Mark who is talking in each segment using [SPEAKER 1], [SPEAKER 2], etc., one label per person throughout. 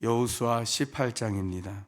[SPEAKER 1] 여호수아 18장입니다.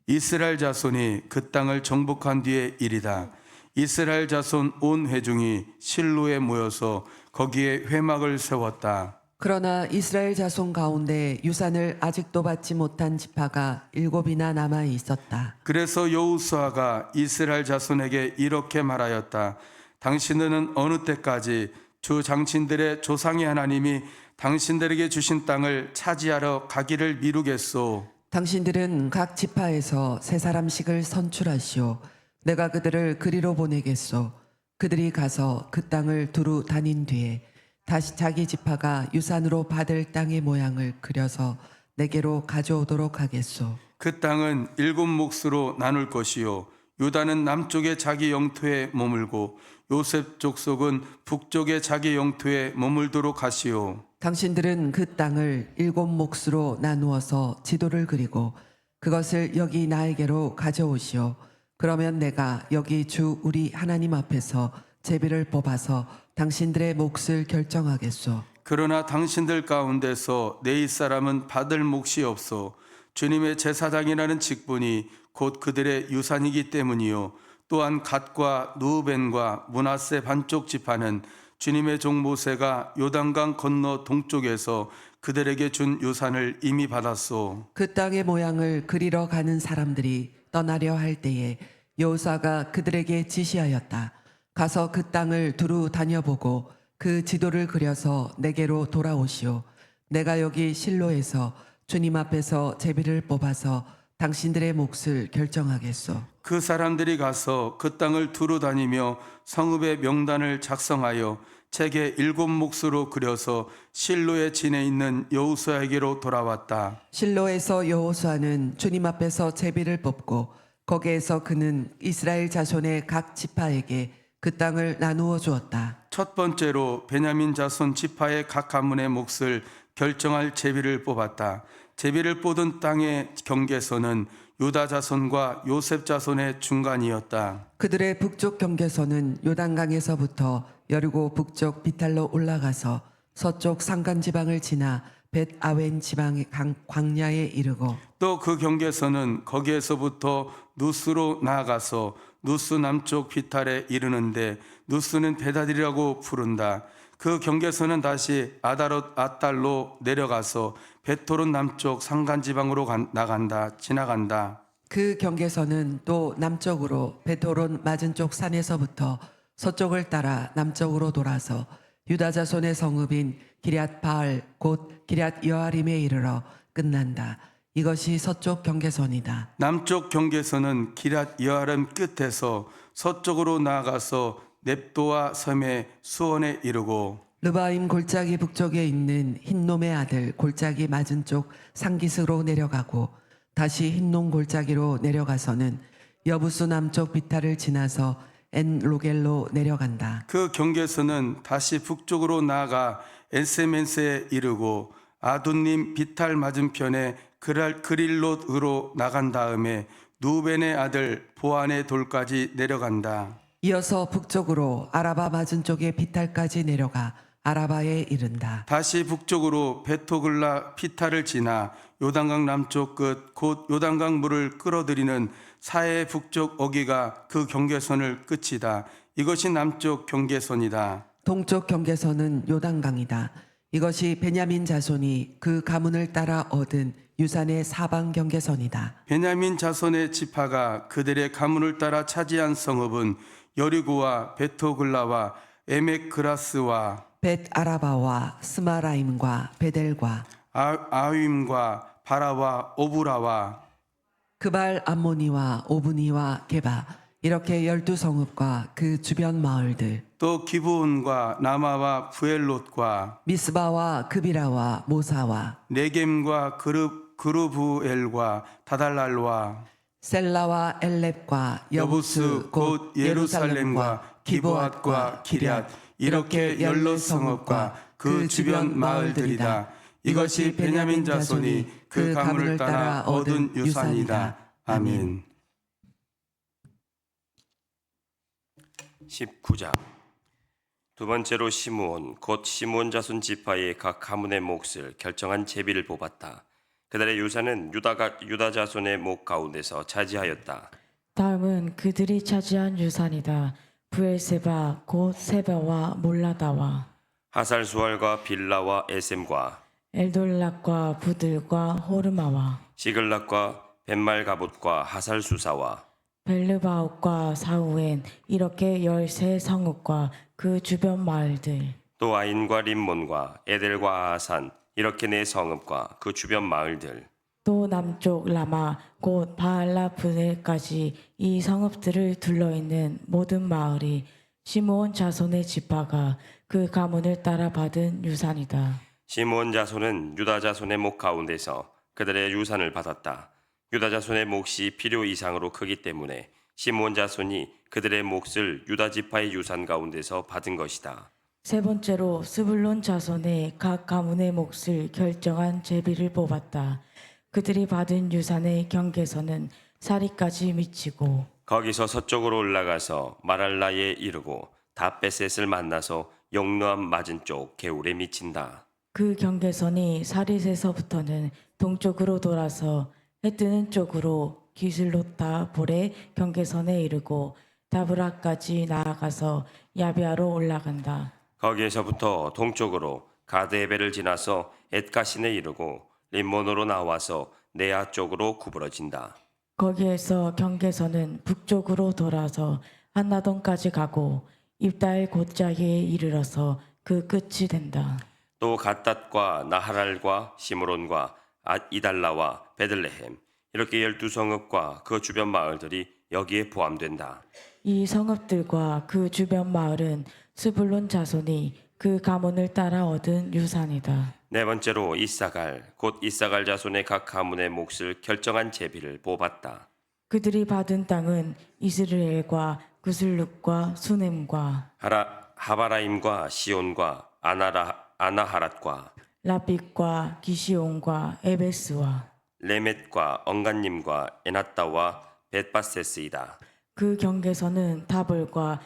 [SPEAKER 1] 이스라엘 자손이 그 땅을 정복한 뒤의 일이다. 이스라엘 자손 온 회중이 실로에 모여서 거기에 회막을 세웠다.
[SPEAKER 2] 그러나 이스라엘 자손 가운데 유산을 아직도 받지 못한 지파가 7이나 남아 있었다.
[SPEAKER 1] 그래서 여호수아가 이스라엘 자손에게 이렇게 말하였다. 당신들은 어느 때까지 주 장친들의 조상의 하나님이 당신들에게 주신 땅을 차지하러 가기를 미루겠소?
[SPEAKER 2] 당신들은 각 지파에서 세 사람씩을 선출하시오. 내가 그들을 그리로 보내겠소. 그들이 가서 그 땅을 두루 다닌 뒤에 다시 자기 지파가 유산으로 받을 땅의 모양을 그려서 내게로 가져오도록 하겠소.
[SPEAKER 1] 그 땅은 7몫으로 나눌 것이요 유다는 남쪽의 자기 영토에 머물고 요셉 족속은 북쪽의 자기 영토에 머물도록 하시오.
[SPEAKER 2] 당신들은 그 땅을 7몫으로 나누어서 지도를 그리고 그것을 여기 나에게로 가져오시오. 그러면 내가 여기 주 우리 하나님 앞에서 제비를 뽑아서 당신들의 몫을 결정하겠소.
[SPEAKER 1] 그러나 당신들 가운데서 내 이사람은 받을 몫이 없어. 주님의 제사장이라는 직분이 곧 그들의 유산이기 때문이요 또한 갓과 누벤과 므낫세 반쪽 지파는 주님의 종 모세가 요단강 건너 동쪽에서 그들에게 준 유산을 이미 받았소.
[SPEAKER 2] 그 땅의 모양을 그리러 가는 사람들이 떠나려 할 때에 여호수아가 그들에게 지시하였다. 가서 그 땅을 두루 다녀보고 그 지도를 그려서 내게로 돌아오시오. 내가 여기 실로에서 주님 앞에서 제비를 뽑아서 당신들의 몫을 결정하겠소.
[SPEAKER 1] 그 사람들이 가서 그 땅을 두루 다니며 성읍의 명단을 작성하여 책에 7몫으로 그려서 실로에 지내 있는 여호수아에게로 돌아왔다.
[SPEAKER 2] 실로에서 여호수아는 주님 앞에서 제비를 뽑고 거기에서 그는 이스라엘 자손의 각 지파에게 그 땅을 나누어 주었다.
[SPEAKER 1] 첫 번째로 베냐민 자손 지파의 각 가문의 몫을 결정할 제비를 뽑았다. 제비를 뽑은 땅의 경계선은 유다 자손과 요셉 자손의 중간이었다.
[SPEAKER 2] 그들의 북쪽 경계선은 요단강에서부터 여리고 북쪽 비탈로 올라가서 서쪽 산간 지방을 지나 벳 아웬 지방의 광야에 이르고
[SPEAKER 1] 또 그 경계선은 거기에서부터 누스로 나아가서 누스 남쪽 비탈에 이르는데 누스는 베다딜이라고 부른다. 그 경계선은 다시 아다롯 아달로 내려가서 베토론 남쪽 산간 지방으로 지나간다.
[SPEAKER 2] 그 경계선은 또 남쪽으로 베토론 맞은쪽 산에서부터 서쪽을 따라 남쪽으로 돌아서 유다 자손의 성읍인 기럇 바알 곧 기럇 여아림에 이르러 끝난다. 이것이 서쪽 경계선이다.
[SPEAKER 1] 남쪽 경계선은 기럇 여아림 끝에서 서쪽으로 나아가서 넵도와 섬의 수원에 이르고
[SPEAKER 2] 르바임 골짜기 북쪽에 있는 흰놈의 아들 골짜기 맞은쪽 상기스로 내려가고 다시 흰놈 골짜기로 내려가서는 여부수 남쪽 비탈을 지나서 엔로겔로 내려간다.
[SPEAKER 1] 그 경계선은 다시 북쪽으로 나아가 엔세멘세에 이르고 아둔님 비탈 맞은편에 그릴롯으로 나간 다음에 누벤의 아들 보안의 돌까지 내려간다.
[SPEAKER 2] 이어서 북쪽으로 아라바 맞은쪽의 비탈까지 내려가 아라바에 이른다.
[SPEAKER 1] 다시 북쪽으로 베토글라 피타를 지나 요단강 남쪽 끝 곧 요단강 물을 끌어들이는 사해 북쪽 어기가 그 경계선을 끝이다. 이것이 남쪽 경계선이다.
[SPEAKER 2] 동쪽 경계선은 요단강이다. 이것이 베냐민 자손이 그 가문을 따라 얻은 유산의 사방 경계선이다.
[SPEAKER 1] 베냐민 자손의 지파가 그들의 가문을 따라 차지한 성읍은 여리고와 베토글라와 에메크라스와
[SPEAKER 2] 벳 아라바와 스마라임과 베델과
[SPEAKER 1] 아윈과 바라와 오브라와
[SPEAKER 2] 그발 암모니와 오브니와 게바 이렇게 12성읍과 그 주변 마을들
[SPEAKER 1] 또 기브온과 나마와 부엘롯과
[SPEAKER 2] 미스바와 그비라와 모사와
[SPEAKER 1] 네겜과 그르부엘과 다달랄과
[SPEAKER 2] 셀라와 엘렙과
[SPEAKER 1] 여부스 곧 예루살렘과 기브앗과 기럇 이렇게 16성읍과 그 주변 마을들이다. 이것이 베냐민 자손이 그 가문을 따라 얻은 유산이다. 아멘.
[SPEAKER 3] 19장 두 번째로 시므온 곧 시므온 자손 지파의 각 가문의 몫을 결정한 제비를 뽑았다. 그들의 유산은 유다 자손의 목 가운데서 차지하였다.
[SPEAKER 4] 다음은 그들이 차지한 유산이다. 브엘세바 곧 세바와 몰라다와
[SPEAKER 3] 하살수알과 빌라와 에셈과
[SPEAKER 4] 엘돌락과 부들과 호르마와
[SPEAKER 3] 시글락과 벤말가봇과 하살수사와
[SPEAKER 4] 벨르바옥과 사우엔 이렇게 13성읍과 그 주변 마을들
[SPEAKER 3] 또 아인과 림몬과 에델과 아산 이렇게 네 성읍과 그 주변 마을들
[SPEAKER 4] 또 남쪽 라마 곧 바알라브네까지 이 성읍들을 둘러있는 모든 마을이 시므온 자손의 지파가 그 가문을 따라 받은 유산이다.
[SPEAKER 3] 시므온 자손은 유다 자손의 목 가운데서 그들의 유산을 받았다. 유다 자손의 몫이 필요 이상으로 크기 때문에 시므온 자손이 그들의 몫을 유다 지파의 유산 가운데서 받은 것이다.
[SPEAKER 4] 세 번째로 스불론 자손의 각 가문의 몫을 결정한 제비를 뽑았다. 그들이 받은 유산의 경계선은 사리까지 미치고
[SPEAKER 3] 거기서 서쪽으로 올라가서 마랄라에 이르고 다베셋을 만나서 영로암 맞은쪽 개울에 미친다.
[SPEAKER 4] 그 경계선이 사릿에서부터는 동쪽으로 돌아서 해 뜨는 쪽으로 기슬로타 볼의 경계선에 이르고 다브라까지 나아가서 야비아로 올라간다.
[SPEAKER 3] 거기에서부터 동쪽으로 가드에벨을 지나서 엣가신에 이르고 림몬으로 나와서 네아 쪽으로 구부러진다.
[SPEAKER 4] 거기에서 경계선은 북쪽으로 돌아서 한나돈까지 가고 입다엘 곧자기에 이르러서 그 끝이 된다.
[SPEAKER 3] 또 갓닷과 나하랄과 시므론과 이달라와 베들레헴 이렇게 12성읍과 그 주변 마을들이 여기에 포함된다.
[SPEAKER 4] 이 성읍들과 그 주변 마을은 스불론 자손이 그 가문을 따라 얻은 유산이다.
[SPEAKER 3] 네 번째로 이사갈 곧 이사갈 자손의 각 가문의 몫을 결정한 제비를 뽑았다.
[SPEAKER 4] 그들이 받은 땅은 이스라엘과 구슬룩과 수넴과
[SPEAKER 3] 하바라임과 시온과 아나하랏과
[SPEAKER 4] 라빛과 기시온과 에베스와
[SPEAKER 3] 레멧과 엉간님과 에나따와 벳바세스이다.
[SPEAKER 4] 그 경계선은 다볼과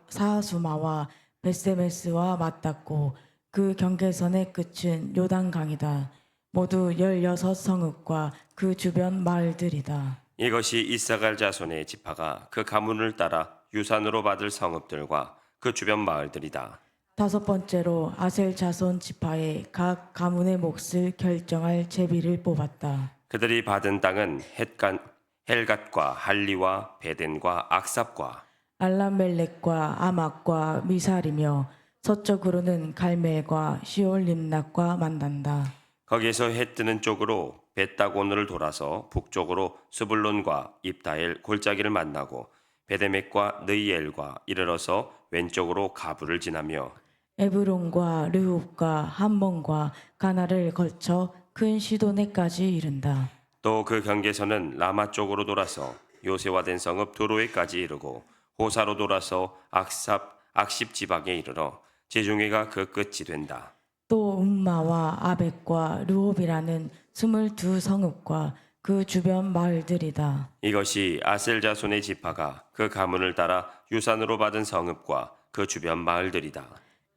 [SPEAKER 4] 사하수마와 베세메스와 맞닿고 그 경계선의 끝은 요단강이다. 모두 16성읍과 그 주변 마을들이다.
[SPEAKER 3] 이것이 이사갈 자손의 지파가 그 가문을 따라 유산으로 받을 성읍들과 그 주변 마을들이다.
[SPEAKER 4] 다섯 번째로 아셀 자손 지파의 각 가문의 몫을 결정할 제비를 뽑았다.
[SPEAKER 3] 그들이 받은 땅은 헬갓과 할리와 베덴과 악삽과
[SPEAKER 4] 알람멜렉과 아막과 미살이며 서쪽으로는 갈멜과 시올림락과 만난다.
[SPEAKER 3] 거기에서 해 뜨는 쪽으로 벳다고느를 돌아서 북쪽으로 스불론과 입다엘 골짜기를 만나고 베데멕과 느이엘과 이르러서 왼쪽으로 가부를 지나며
[SPEAKER 4] 에브론과 르홉과 함몬과 가나를 거쳐 큰 시도네까지 이른다.
[SPEAKER 3] 또 그 경계선은 라마 쪽으로 돌아서 요새화된 성읍 도로에까지 이르고 호사로 돌아서 악십 지방에 이르러 지중해가 그 끝이 된다.
[SPEAKER 4] 또 음마와 아벡과 르홉이라는 22성읍과 그 주변 마을들이다.
[SPEAKER 3] 이것이 아셀 자손의 지파가 그 가문을 따라 유산으로 받은 성읍과 그 주변 마을들이다.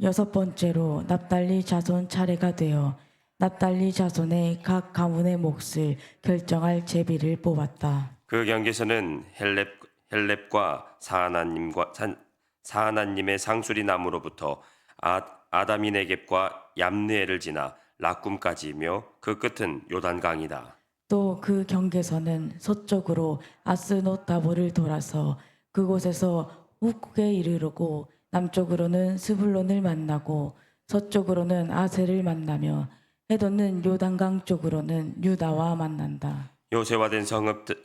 [SPEAKER 4] 여섯 번째로 납달리 자손 차례가 되어 납달리 자손의 각 가문의 몫을 결정할 제비를 뽑았다.
[SPEAKER 3] 그 경계선은 헬렙과 사하나님의 상수리 나무로부터 아다미네겝과 얌느에를 지나 락꿈까지이며 그 끝은 요단강이다.
[SPEAKER 4] 또 그 경계선은 서쪽으로 아스노타볼을 돌아서 그곳에서 후국에 이르르고 남쪽으로는 스불론을 만나고 서쪽으로는 아셀을 만나며 해돋는 요단강 쪽으로는 유다와 만난다.
[SPEAKER 3] 요새화된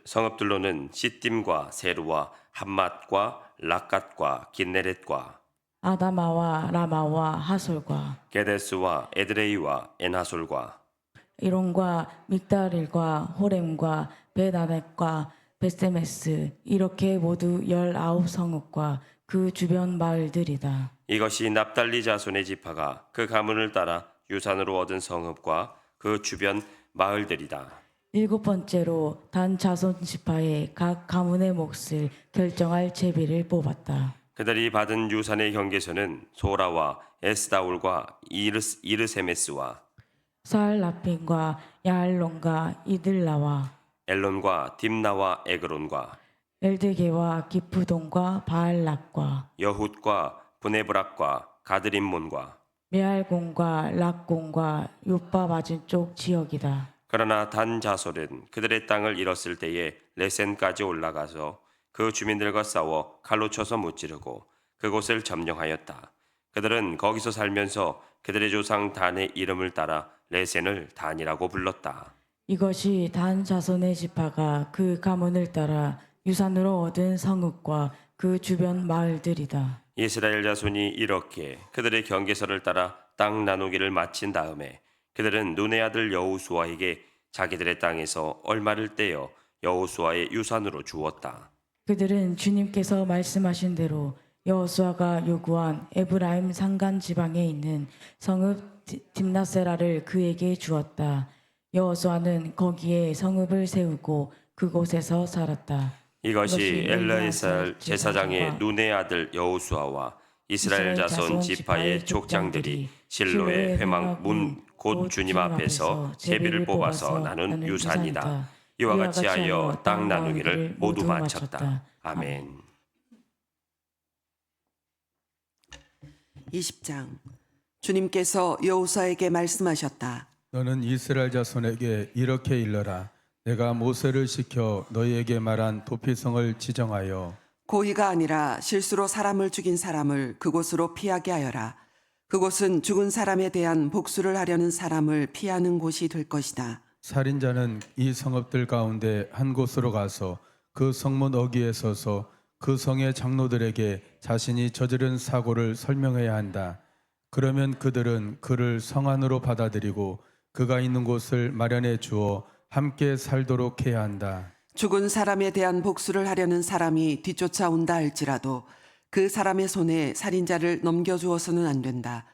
[SPEAKER 3] 성읍들로는 시딤과 세루와 함맛과 락갓과 긴네렛과
[SPEAKER 4] 아다마와 라마와 하솔과
[SPEAKER 3] 게데스와 에드레이와 엔하솔과
[SPEAKER 4] 이론과 믹다릴과 호렘과 베나넷과 베세메스 이렇게 모두 19성읍과 그 주변 마을들이다.
[SPEAKER 3] 이것이 납달리 자손의 지파가 그 가문을 따라 유산으로 얻은 성읍과 그 주변 마을들이다.
[SPEAKER 4] 일곱 번째로 단 자손 지파의 각 가문의 몫을 결정할 제비를 뽑았다.
[SPEAKER 3] 그들이 받은 유산의 경계선은 소라와 에스다올과 이르세메스와
[SPEAKER 4] 사알라핀과 야알론과 이들라와
[SPEAKER 3] 엘론과 딥나와 에그론과
[SPEAKER 4] 엘드게와 기프돈과 바알락과
[SPEAKER 3] 여훗과 브네브락과 가드림몬과
[SPEAKER 4] 메알공과 락공과 요빠 맞은쪽 지역이다.
[SPEAKER 3] 그러나 단 자손은 그들의 땅을 잃었을 때에 레센까지 올라가서 그 주민들과 싸워 칼로 쳐서 무찌르고 그곳을 점령하였다. 그들은 거기서 살면서 그들의 조상 단의 이름을 따라 레센을 단이라고 불렀다.
[SPEAKER 4] 이것이 단 자손의 지파가 그 가문을 따라 유산으로 얻은 성읍과 그 주변 마을들이다.
[SPEAKER 3] 이스라엘 자손이 이렇게 그들의 경계서를 따라 땅 나누기를 마친 다음에 그들은 눈의 아들 여호수아에게 자기들의 땅에서 얼마를 떼어 여호수아의 유산으로 주었다.
[SPEAKER 4] 그들은 주님께서 말씀하신 대로 여호수아가 요구한 에브라임 산간 지방에 있는 성읍 딥나세라를 그에게 주었다. 여호수아는 거기에 성읍을 세우고 그곳에서 살았다.
[SPEAKER 3] 이것이 엘르에살 제사장의 눈의 아들 여호수아와 이스라엘 자손 지파의 족장들이 실로의 회막 문 곧 주님 앞에서 제비를 뽑아서 나눈 유산이다. 이와 같이 하여 땅 나누기를 모두 마쳤다. 아멘.
[SPEAKER 5] 20장 주님께서 여호수아에게 말씀하셨다.
[SPEAKER 1] 너는 이스라엘 자손에게 이렇게 일러라. 내가 모세를 시켜 너희에게 말한 도피성을 지정하여
[SPEAKER 5] 고의가 아니라 실수로 사람을 죽인 사람을 그곳으로 피하게 하여라. 그곳은 죽은 사람에 대한 복수를 하려는 사람을 피하는 곳이 될 것이다.
[SPEAKER 1] 살인자는 이 성읍들 가운데 한 곳으로 가서 그 성문 어귀에 서서 그 성의 장로들에게 자신이 저지른 사고를 설명해야 한다. 그러면 그들은 그를 성 안으로 받아들이고 그가 있는 곳을 마련해 주어 함께 살도록 해야 한다.
[SPEAKER 5] 죽은 사람에 대한 복수를 하려는 사람이 뒤쫓아온다 할지라도 그 사람의 손에 살인자를 넘겨주어서는 안 된다.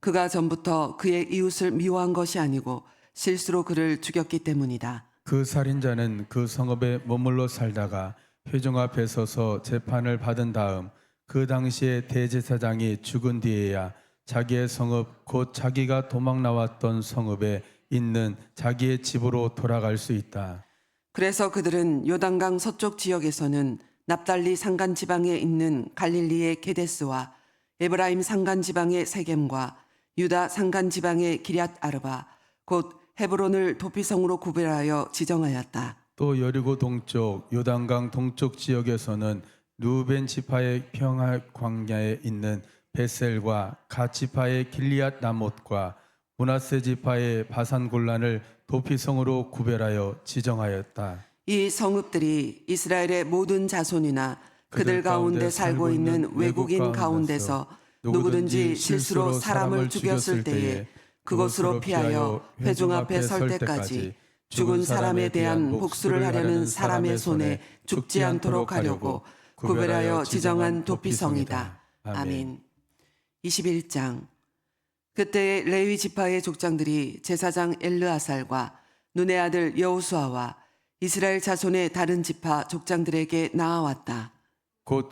[SPEAKER 5] 그가 전부터 그의 이웃을 미워한 것이 아니고 실수로 그를 죽였기 때문이다.
[SPEAKER 1] 그 살인자는 그 성읍에 머물러 살다가 회중 앞에 서서 재판을 받은 다음 그 당시에 대제사장이 죽은 뒤에야 자기의 성읍 곧 자기가 도망 나왔던 성읍에 있는 자기의 집으로 돌아갈 수 있다.
[SPEAKER 5] 그래서 그들은 요단강 서쪽 지역에서는 납달리 산간 지방에 있는 갈릴리의 게데스와 에브라임 산간 지방의 세겜과 유다 산간 지방의 기럇 아르바 곧 헤브론을 도피성으로 구별하여 지정하였다.
[SPEAKER 1] 또 여리고 동쪽 요단강 동쪽 지역에서는 루벤 지파의 평화 광야에 있는 베셀과 갓 지파의 길리앗 나못과 므낫세 지파의 바산 골란을 도피성으로 구별하여 지정하였다.
[SPEAKER 5] 이 성읍들이 이스라엘의 모든 자손이나 그들 가운데 살고 있는 외국인 가운데서 누구든지 실수로 사람을 죽였을 때에 그곳으로 피하여 회중 앞에 설 때까지 죽은 사람에 대한 복수를 하려는 사람의 손에 죽지 않도록 하려고 구별하여 지정한 도피성이다. 아멘. 21장 그때의 레위 지파의 족장들이 제사장 엘르아살과 눈의 아들 여호수아와 이스라엘 자손의 다른 지파 족장들에게 나아왔다.
[SPEAKER 1] 곧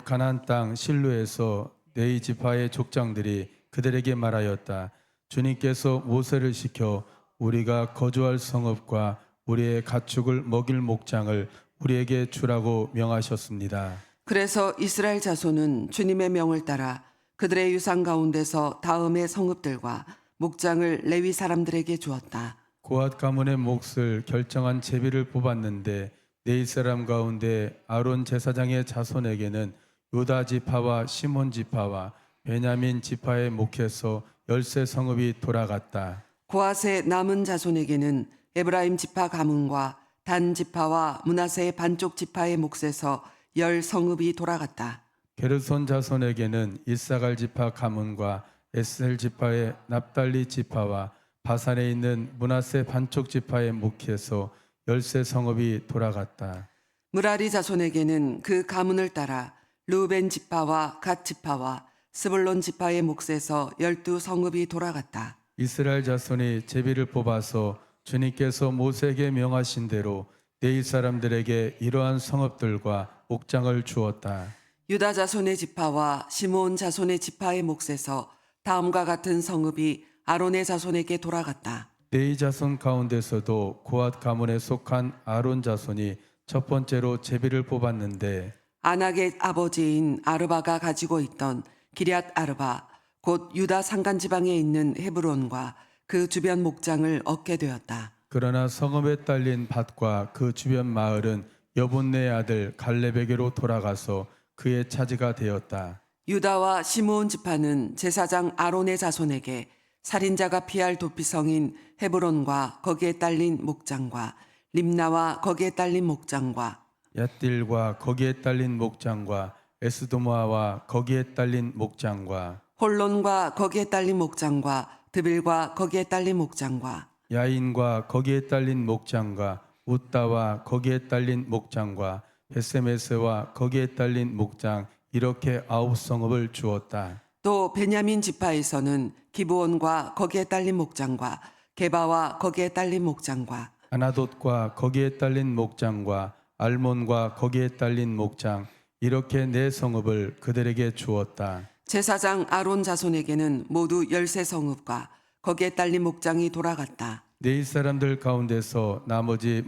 [SPEAKER 1] 가나안 땅 실로에서 네이 지파의 족장들이 그들에게 말하였다. 주님께서 모세를 시켜 우리가 거주할 성읍과 우리의 가축을 먹일 목장을 우리에게 주라고 명하셨습니다.
[SPEAKER 5] 그래서 이스라엘 자손은 주님의 명을 따라 그들의 유산 가운데서 다음의 성읍들과 목장을 레위 사람들에게 주었다.
[SPEAKER 1] 고앗 가문의 몫을 결정한 제비를 뽑았는데 네이 사람 가운데 아론 제사장의 자손에게는 유다 지파와 시몬 지파와 베냐민 지파의 몫에서 13 성읍이 돌아갔다.
[SPEAKER 5] 고앗의 남은 자손에게는 에브라임 지파 가문과 단 지파와 므낫세의 반쪽 지파의 몫에서 10 성읍이 돌아갔다.
[SPEAKER 1] 게르손 자손에게는 이사갈 지파 가문과 에셀 지파의 납달리 지파와 바산에 있는 므낫세 반쪽 지파의 몫에서 13 성읍이 돌아갔다.
[SPEAKER 5] 무라리 자손에게는 그 가문을 따라 루벤 지파와 갓 지파와 스불론 지파의 몫에서 12 성읍이 돌아갔다.
[SPEAKER 1] 이스라엘 자손이 제비를 뽑아서 주님께서 모세에게 명하신 대로 네이 사람들에게 이러한 성읍들과 옥장을 주었다.
[SPEAKER 5] 유다 자손의 지파와 시므온 자손의 지파의 몫에서 다음과 같은 성읍이 아론의 자손에게 돌아갔다.
[SPEAKER 1] 네이 자손 가운데서도 고앗 가문에 속한 아론 자손이 첫 번째로 제비를 뽑았는데
[SPEAKER 5] 아낙의 아버지인 아르바가 가지고 있던 기럇 아르바 곧 유다 산간 지방에 있는 헤브론과 그 주변 목장을 얻게 되었다.
[SPEAKER 1] 그러나 성읍에 딸린 밭과 그 주변 마을은 여분네의 아들 갈렙에게로 돌아가서 그의 차지가 되었다.
[SPEAKER 5] 유다와 시므온 지파는 제사장 아론의 자손에게 살인자가 피할 도피성인 헤브론과 거기에 딸린 목장과 림나와 거기에 딸린 목장과
[SPEAKER 1] 얏딜과 거기에 딸린 목장과 에스도모아와 거기에 딸린 목장과
[SPEAKER 5] 홀론과 거기에 딸린 목장과 드빌과 거기에 딸린 목장과
[SPEAKER 1] 야인과 거기에 딸린 목장과 웃다와 거기에 딸린 목장과 베세메스와 거기에 딸린 목장 이렇게 9성읍을 주었다.
[SPEAKER 5] 또 베냐민 지파에서는 기브온과 거기에 딸린 목장과 게바와 거기에 딸린 목장과
[SPEAKER 1] 아나돗과 거기에 딸린 목장과 알몬과 거기에 딸린 목장 이렇게 4성읍을 그들에게 주었다.
[SPEAKER 5] 제사장 아론 자손에게는 모두 13성읍과 거기에 딸린 목장이 돌아갔다.
[SPEAKER 1] 네이 사람들 가운데서 나머지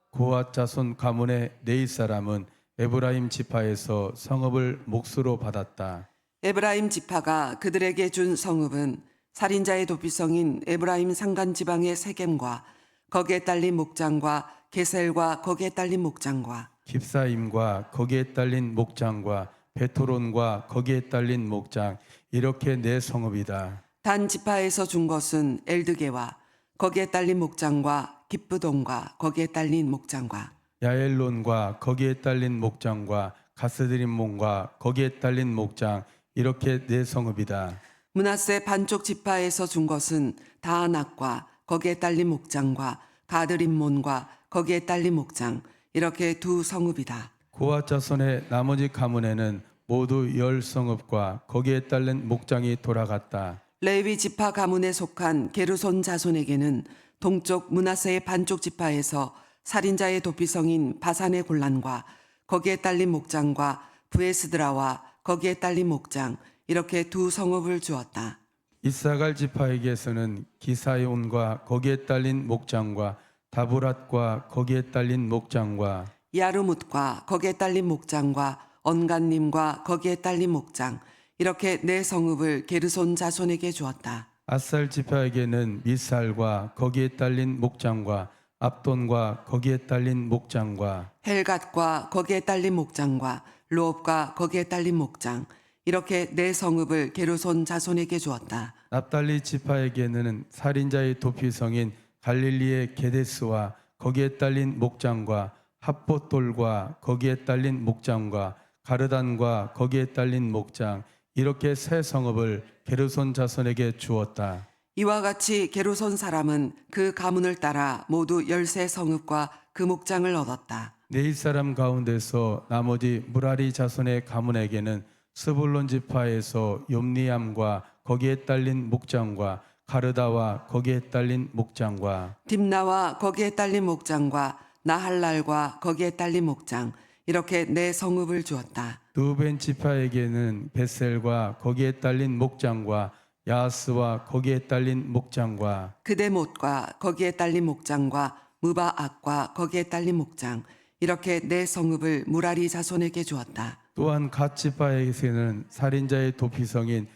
[SPEAKER 1] 고앗 자손 가문의 네이 사람은 에브라임 지파에서 성읍을 몫으로 받았다.
[SPEAKER 5] 에브라임 지파가 그들에게 준 성읍은 살인자의 도피성인 에브라임 산간 지방의 세겜과 거기에 딸린 목장과 게셀과 거기에 딸린 목장과
[SPEAKER 1] 깁사임과 거기에 딸린 목장과 베토론과 거기에 딸린 목장 이렇게 4성읍이다.
[SPEAKER 5] 단 지파에서 준 것은 엘드게와 거기에 딸린 목장과 기쁘돈과 거기에 딸린 목장과
[SPEAKER 1] 야엘론과 거기에 딸린 목장과 가스드림몬과 거기에 딸린 목장 이렇게 4성읍이다.
[SPEAKER 5] 므낫세 반쪽 지파에서 준 것은 다아낙과 거기에 딸린 목장과 가드림몬과 거기에 딸린 목장 이렇게 2성읍이다.
[SPEAKER 1] 고앗 자손의 나머지 가문에는 모두 10성읍과 거기에 딸린 목장이 돌아갔다.
[SPEAKER 5] 레위 지파 가문에 속한 게르손 자손에게는 동쪽 므낫세의 반쪽 지파에서 살인자의 도피성인 바산의 골란과 거기에 딸린 목장과 브에스드라와 거기에 딸린 목장 이렇게 2성읍을 주었다.
[SPEAKER 1] 이사갈 지파에게서는 기사온과 거기에 딸린 목장과 다브랏과 거기에 딸린 목장과
[SPEAKER 5] 야르뭇과 거기에 딸린 목장과 언간님과 거기에 딸린 목장 이렇게 4성읍을 게르손 자손에게 주었다.
[SPEAKER 1] 아살 지파에게는 미살과 거기에 딸린 목장과 압돈과 거기에 딸린 목장과
[SPEAKER 5] 헬갓과 거기에 딸린 목장과 로업과 거기에 딸린 목장 이렇게 4성읍을 게르손 자손에게 주었다.
[SPEAKER 1] 납달리 지파에게는 살인자의 도피성인 갈릴리의 게데스와 거기에 딸린 목장과 합봇돌과 거기에 딸린 목장과 가르단과 거기에 딸린 목장 이렇게 3성읍을 게르손 자손에게 주었다.
[SPEAKER 5] 이와 같이 게르손 사람은 그 가문을 따라 모두 13성읍과 그 목장을 얻었다.
[SPEAKER 1] 네이 사람 가운데서 나머지 무라리 자손의 가문에게는 스불론 지파에서 욤니암과 거기에 딸린 목장과 가르다와 거기에 딸린 목장과
[SPEAKER 5] 딥나와 거기에 딸린 목장과 나할랄과 거기에 딸린 목장 이렇게 4성읍을 주었다.
[SPEAKER 1] 루벤 지파에게는 베셀과 거기에 딸린 목장과 야스와 거기에 딸린 목장과
[SPEAKER 5] 그데못과 거기에 딸린 목장과 무바악과 거기에 딸린 목장 이렇게 4성읍을 무라리 자손에게 주었다.
[SPEAKER 1] 또한 갓 지파에게는 살인자의 도피성인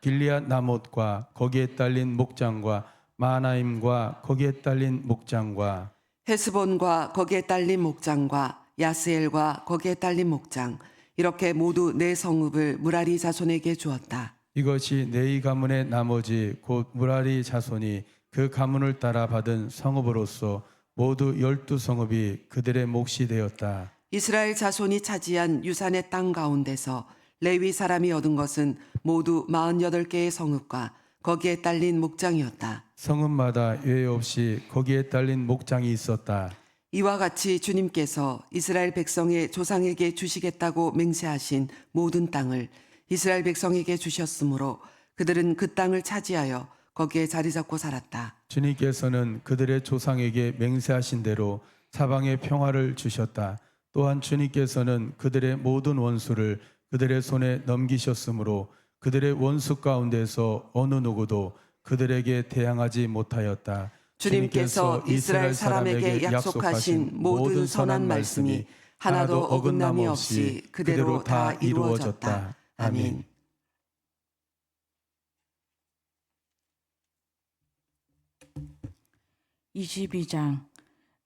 [SPEAKER 1] 길리앗 나못과 거기에 딸린 목장과 마나임과 거기에 딸린 목장과
[SPEAKER 5] 헤스본과 거기에 딸린 목장과 야스엘과 거기에 딸린 목장 이렇게 모두 4성읍을 무라리 자손에게 주었다.
[SPEAKER 1] 이것이 네이 가문의 나머지 곧 무라리 자손이 그 가문을 따라 받은 성읍으로서 모두 12성읍이 그들의 몫이 되었다.
[SPEAKER 5] 이스라엘 자손이 차지한 유산의 땅 가운데서 레위 사람이 얻은 것은 모두 48개의 성읍과 거기에 딸린 목장이었다.
[SPEAKER 1] 성읍마다 예외 없이 거기에 딸린 목장이 있었다.
[SPEAKER 5] 이와 같이 주님께서 이스라엘 백성의 조상에게 주시겠다고 맹세하신 모든 땅을 이스라엘 백성에게 주셨으므로 그들은 그 땅을 차지하여 거기에 자리 잡고 살았다.
[SPEAKER 1] 주님께서는 그들의 조상에게 맹세하신 대로 사방에 평화를 주셨다. 또한 주님께서는 그들의 모든 원수를 그들의 손에 넘기셨으므로 그들의 원수 가운데서 어느 누구도 그들에게 대항하지 못하였다.
[SPEAKER 5] 주님께서 이스라엘 사람에게 약속하신 모든 선한 말씀이 하나도 어긋남이 없이 그대로 다 이루어졌다. 아멘.
[SPEAKER 4] (22장)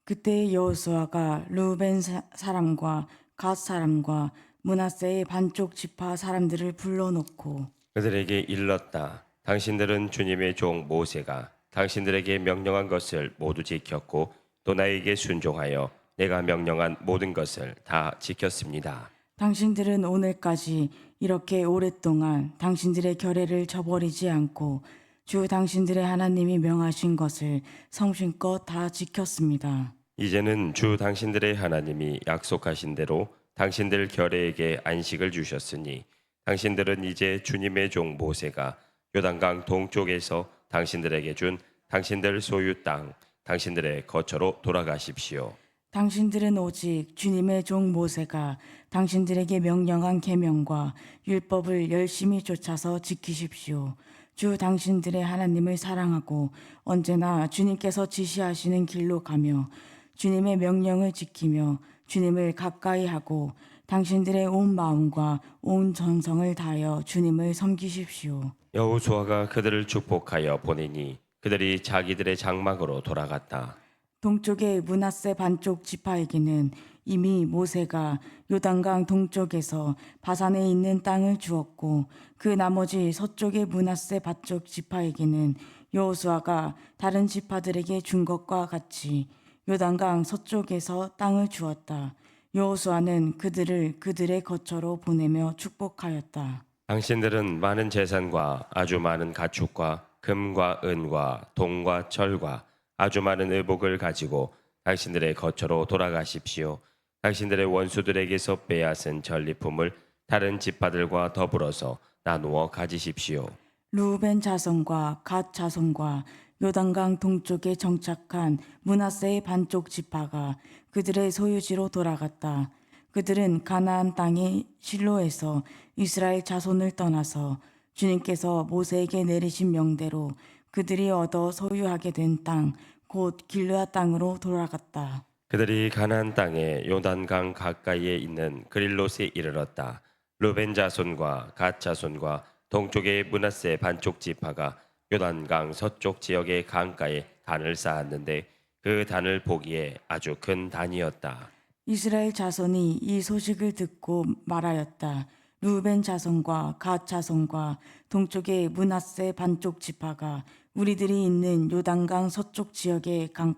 [SPEAKER 4] 그때 여호수아가 르우벤 사람과 갓 사람과 므낫세의 반쪽 지파 사람들을 불러놓고
[SPEAKER 3] 그들에게 일렀다. 당신들은 주님의 종 모세가 당신들에게 명령한 것을 모두 지켰고 또 나에게 순종하여 내가 명령한 모든 것을 다 지켰습니다.
[SPEAKER 4] 당신들은 오늘까지 이렇게 오랫동안 당신들의 결례를 저버리지 않고 주 당신들의 하나님이 명하신 것을 성심껏 다 지켰습니다.
[SPEAKER 3] 이제는 주 당신들의 하나님이 약속하신 대로 당신들 결례에게 안식을 주셨으니 당신들은 이제 주님의 종 모세가 요단강 동쪽에서 당신들에게 준 당신들 소유 땅 당신들의 거처로 돌아가십시오.
[SPEAKER 4] 당신들은 오직 주님의 종 모세가 당신들에게 명령한 계명과 율법을 열심히 쫓아서 지키십시오. 주 당신들의 하나님을 사랑하고 언제나 주님께서 지시하시는 길로 가며 주님의 명령을 지키며 주님을 가까이 하고 당신들의 온 마음과 온 정성을 다하여 주님을 섬기십시오.
[SPEAKER 3] 여호수아가 그들을 축복하여 보내니 그들이 자기들의 장막으로 돌아갔다.
[SPEAKER 4] 동쪽의 므낫세 반쪽 지파에게는 이미 모세가 요단강 동쪽에서 바산에 있는 땅을 주었고 그 나머지 서쪽의 므낫세 반쪽 지파에게는 여호수아가 다른 지파들에게 준 것과 같이 요단강 서쪽에서 땅을 주었다. 여호수아는 그들을 그들의 거처로 보내며 축복하였다.
[SPEAKER 3] 당신들은 많은 재산과 아주 많은 가축과 금과 은과 동과 철과 아주 많은 의복을 가지고 당신들의 거처로 돌아가십시오. 당신들의 원수들에게서 빼앗은 전리품을 다른 지파들과 더불어서 나누어 가지십시오.
[SPEAKER 4] 르우벤 자손과 갓 자손과 요단강 동쪽에 정착한 므낫세의 반쪽 지파가 그들의 소유지로 돌아갔다. 그들은 가나안 땅의 실로에서 이스라엘 자손을 떠나서 주님께서 모세에게 내리신 명대로 그들이 얻어 소유하게 된 땅, 곧 길르앗 땅으로 돌아갔다.
[SPEAKER 3] 그들이 가나안 땅에 요단강 가까이에 있는 그릴롯에 이르렀다. 르벤 자손과 갓 자손과 동쪽의 므낫세 반쪽 지파가 요단강 서쪽 지역의 강가에 단을 쌓았는데 그 단을 보기에 아주 큰 단이었다.
[SPEAKER 4] 이스라엘 자손이 이 소식을 듣고 말하였다. 르우벤 자손과 갓 자손과 동쪽의 므낫세 반쪽 지파가 우리들이 있는 요단강 서쪽 지역의 강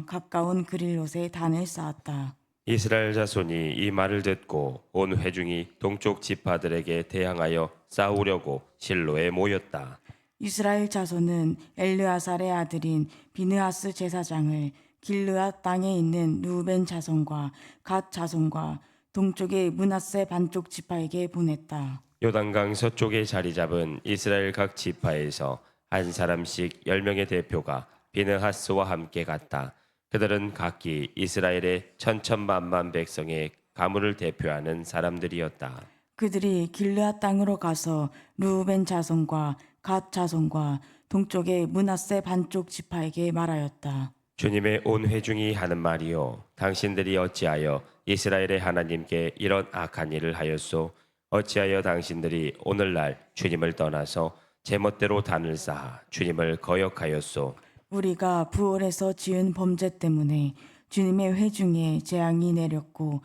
[SPEAKER 4] 가까운 그릴롯에 단을 쌓았다.
[SPEAKER 3] 이스라엘 자손이 이 말을 듣고 온 회중이 동쪽 지파들에게 대항하여 싸우려고 실로에 모였다.
[SPEAKER 4] 이스라엘 자손은 엘르아살의 아들인 비느하스 제사장을 길르앗 땅에 있는 르우벤 자손과 갓 자손과 동쪽의 므낫세 반쪽 지파에게 보냈다.
[SPEAKER 3] 요단강 서쪽에 자리 잡은 이스라엘 각 지파에서 한 사람씩 10명의 대표가 비느하스와 함께 갔다. 그들은 각기 이스라엘의 천천만만 백성의 가문을 대표하는 사람들이었다.
[SPEAKER 4] 그들이 길르앗 땅으로 가서 르우벤 자손과 갓 자손과 동쪽의 므낫세 반쪽 지파에게 말하였다.
[SPEAKER 3] 주님의 온 회중이 하는 말이요, 당신들이 어찌하여 이스라엘의 하나님께 이런 악한 일을 하였소? 어찌하여 당신들이 오늘날 주님을 떠나서 제멋대로 단을 쌓아 주님을 거역하였소?
[SPEAKER 4] 우리가 부올에서 지은 범죄 때문에 주님의 회중에 재앙이 내렸고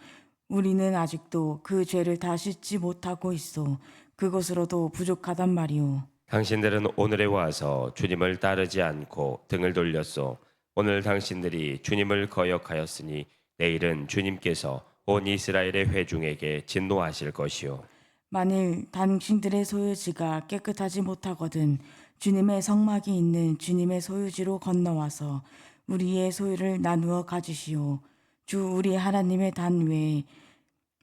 [SPEAKER 4] 우리는 아직도 그 죄를 다 씻지 못하고 있어. 그것으로도 부족하단 말이오.
[SPEAKER 3] 당신들은 오늘에 와서 주님을 따르지 않고 등을 돌렸소. 오늘 당신들이 주님을 거역하였으니 내일은 주님께서 온 이스라엘의 회중에게 진노하실 것이요.
[SPEAKER 4] 만일 당신들의 소유지가 깨끗하지 못하거든 주님의 성막이 있는 주님의 소유지로 건너와서 우리의 소유를 나누어 가지시오. 주 우리 하나님의 단 외에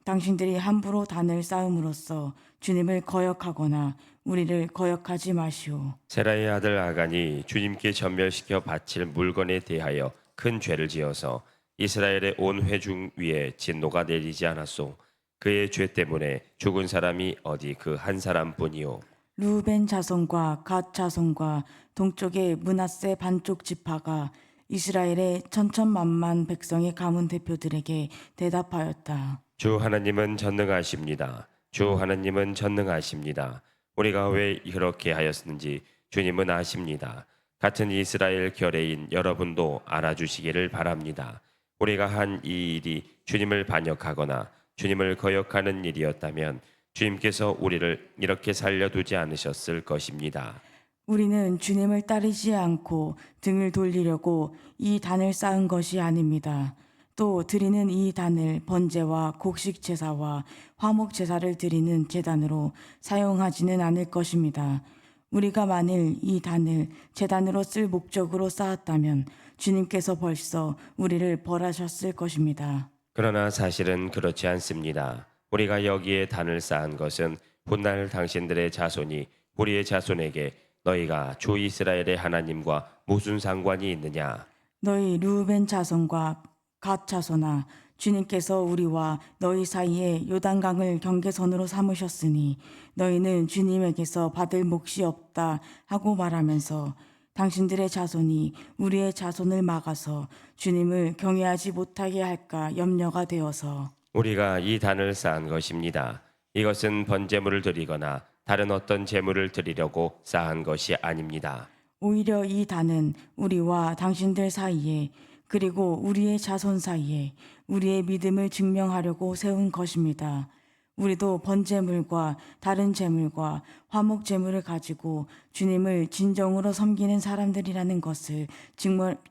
[SPEAKER 4] 당신들이 함부로 단을 쌓음으로써 주님을 거역하거나 우리를 거역하지 마시오.
[SPEAKER 3] 세라의 아들 아간이 주님께 전멸시켜 바칠 물건에 대하여 큰 죄를 지어서 이스라엘의 온 회중 위에 진노가 내리지 않았소. 그의 죄 때문에 죽은 사람이 어디 그 한 사람뿐이요.
[SPEAKER 4] 루벤 자손과 갓 자손과 동쪽의 므낫세 반쪽 지파가 이스라엘의 천천만만 백성의 가문 대표들에게 대답하였다.
[SPEAKER 3] 주 하나님은 전능하십니다. 주 하나님은 전능하십니다. 우리가 왜 그렇게 하였는지 주님은 아십니다. 같은 이스라엘 결의인 여러분도 알아주시기를 바랍니다. 우리가 한 이 일이 주님을 반역하거나 주님을 거역하는 일이었다면 주님께서 우리를 이렇게 살려두지 않으셨을 것입니다.
[SPEAKER 4] 우리는 주님을 따르지 않고 등을 돌리려고 이 단을 쌓은 것이 아닙니다. 또 드리는 이 단을 번제와 곡식 제사와 화목 제사를 드리는 제단으로 사용하지는 않을 것입니다. 우리가 만일 이 단을 제단으로 쓸 목적으로 쌓았다면 주님께서 벌써 우리를 벌하셨을 것입니다.
[SPEAKER 3] 그러나 사실은 그렇지 않습니다. 우리가 여기에 단을 쌓은 것은 훗날 당신들의 자손이 우리의 자손에게 너희가 주 이스라엘의 하나님과 무슨 상관이 있느냐?
[SPEAKER 4] 너희 루벤 자손과 갓 자손아, 주님께서 우리와 너희 사이에 요단강을 경계선으로 삼으셨으니 너희는 주님에게서 받을 몫이 없다 하고 말하면서 당신들의 자손이 우리의 자손을 막아서 주님을 경외하지 못하게 할까 염려가 되어서
[SPEAKER 3] 우리가 이 단을 쌓은 것입니다. 이것은 번제물을 드리거나 다른 어떤 제물을 드리려고 쌓은 것이 아닙니다.
[SPEAKER 4] 오히려 이 단은 우리와 당신들 사이에 그리고 우리의 자손 사이에 우리의 믿음을 증명하려고 세운 것입니다. 우리도 번제물과 다른 제물과 화목 제물을 가지고 주님을 진정으로 섬기는 사람들이라는 것을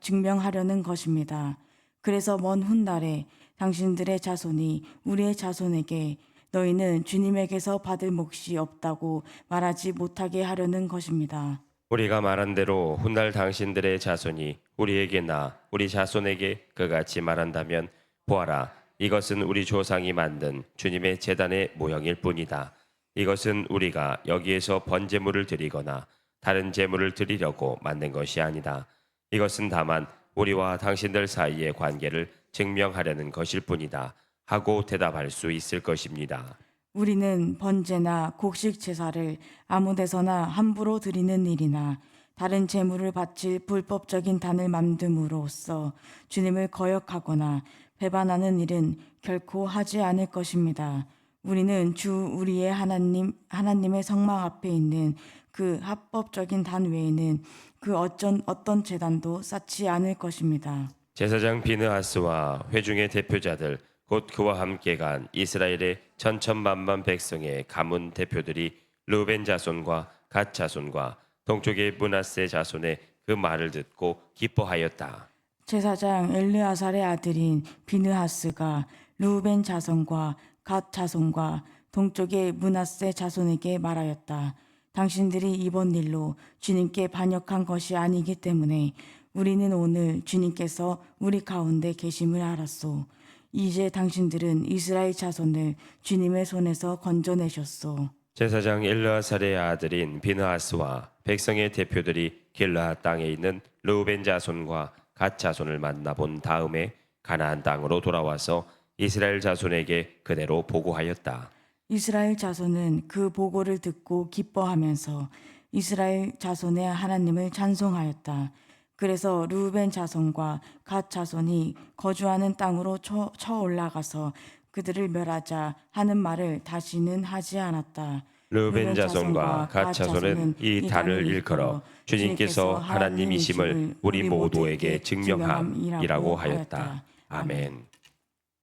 [SPEAKER 4] 증명하려는 것입니다. 그래서 먼 훗날에 당신들의 자손이 우리의 자손에게 너희는 주님에게서 받을 몫이 없다고 말하지 못하게 하려는 것입니다.
[SPEAKER 3] 우리가 말한 대로 훗날 당신들의 자손이 우리에게나 우리 자손에게 그같이 말한다면 보아라, 이것은 우리 조상이 만든 주님의 제단의 모형일 뿐이다. 이것은 우리가 여기에서 번제물을 드리거나 다른 제물을 드리려고 만든 것이 아니다. 이것은 다만 우리와 당신들 사이의 관계를 증명하려는 것일 뿐이다 하고 대답할 수 있을 것입니다.
[SPEAKER 4] 우리는 번제나 곡식 제사를 아무 데서나 함부로 드리는 일이나 다른 제물을 바칠 불법적인 단을 만듦으로써 주님을 거역하거나 배반하는 일은 결코 하지 않을 것입니다. 우리는 주 우리의 하나님의 성막 앞에 있는 그 합법적인 단 외에는 그 어떤 제단도 쌓지 않을 것입니다.
[SPEAKER 3] 제사장 비느하스와 회중의 대표자들 곧 그와 함께 간 이스라엘의 천천만만 백성의 가문 대표들이 루벤 자손과 갓 자손과 동쪽의 므낫세 자손의 그 말을 듣고 기뻐하였다.
[SPEAKER 4] 제사장 엘르아살의 아들인 비느하스가 루벤 자손과 갓 자손과 동쪽의 므낫세 자손에게 말하였다. 당신들이 이번 일로 주님께 반역한 것이 아니기 때문에 우리는 오늘 주님께서 우리 가운데 계심을 알았소. 이제 당신들은 이스라엘 자손을 주님의 손에서 건져내셨소.
[SPEAKER 3] 제사장 엘르아살의 아들인 비느하스와 백성의 대표들이 길르앗 땅에 있는 루벤 자손과 갓 자손을 만나본 다음에 가나안 땅으로 돌아와서 이스라엘 자손에게 그대로 보고하였다.
[SPEAKER 4] 이스라엘 자손은 그 보고를 듣고 기뻐하면서 이스라엘 자손의 하나님을 찬송하였다. 그래서 루벤 자손과 갓 자손이 거주하는 땅으로 쳐 올라가서 그들을 멸하자 하는 말을 다시는 하지 않았다.
[SPEAKER 3] 루벤 자손과 갓 자손은 이 단을 일컬어 주님께서 하나님이심을 우리 모두에게 증명함이라고 하였다. 아멘.